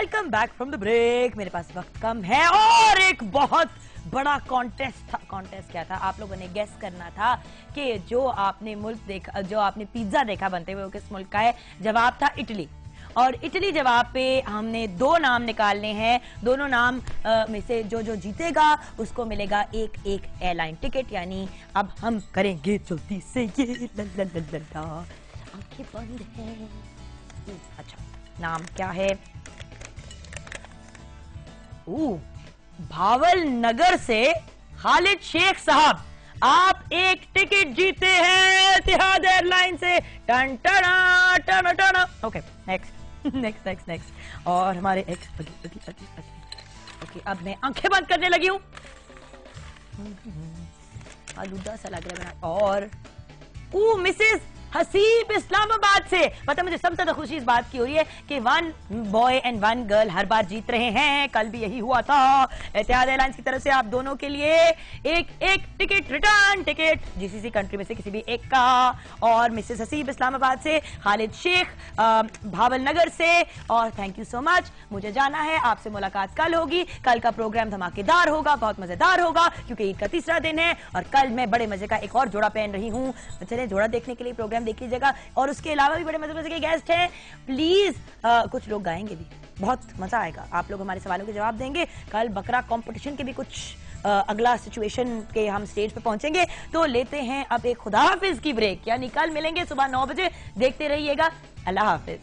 Welcome back from the break. मेरे पास वक्त कम है और एक बहुत बड़ा कॉन्टेस्ट था। कॉन्टेस्ट क्या था? आप लोगों ने गेस करना था कि जो आपने मुल्क देखा, जो आपने पिज्जा देखा बनते हुए, वो किस मुल्क का है। जवाब था इटली। और इटली जवाब पे हमने दो नाम निकालने हैं। दोनों नाम में से जो जो जीतेगा उसको मिलेगा एक एक एयरलाइन टिकट। यानी अब हम करेंगे जल्दी से ये आंखें बंद है। अच्छा, नाम क्या है? भावल नगर से खालिद शेख साहब, आप एक टिकट जीते हैं इतिहाद एयरलाइन से। टन टना टन टना। Okay, next next next next. और हमारे ओके, अब मैं आंखें बंद करने लगी हूं। आलूदा सा लग रहा है। और मिसेस हसीब इस्लामाबाद से, मतलब मुझे सबसे ज्यादा खुशी इस बात की हो रही है कि 1 बॉय एंड 1 गर्ल हर बार जीत रहे हैं। कल भी यही हुआ था। इतिहाद एयरलाइंस की तरफ से आप दोनों के लिए एक एक ticket, return ticket GCC country में से किसी भी एक का। और मिसेस हसीब इस्लामाबाद से, खालिद शेख भावल नगर से। और थैंक यू सो मच। मुझे जाना है, आपसे मुलाकात कल होगी। कल का प्रोग्राम धमाकेदार होगा, बहुत मजेदार होगा, क्योंकि ईद का तीसरा दिन है। और कल मैं बड़े मजे का एक और जोड़ा पहन रही हूँ। चलिए, जोड़ा देखने के लिए प्रोग्राम देख लीजिएगा। और उसके अलावा भी बड़े मजे मजे के गेस्ट हैं। प्लीज कुछ लोग गाएंगे भी, बहुत मजा आएगा। आप लोग हमारे सवालों के जवाब देंगे। कल बकरा कंपटीशन के भी कुछ अगला सिचुएशन के हम स्टेज पे पहुंचेंगे। तो लेते हैं अब एक खुदा हाफिज की ब्रेक। यानी कल मिलेंगे सुबह 9 बजे। देखते रहिएगा। अल्लाह हाफिज।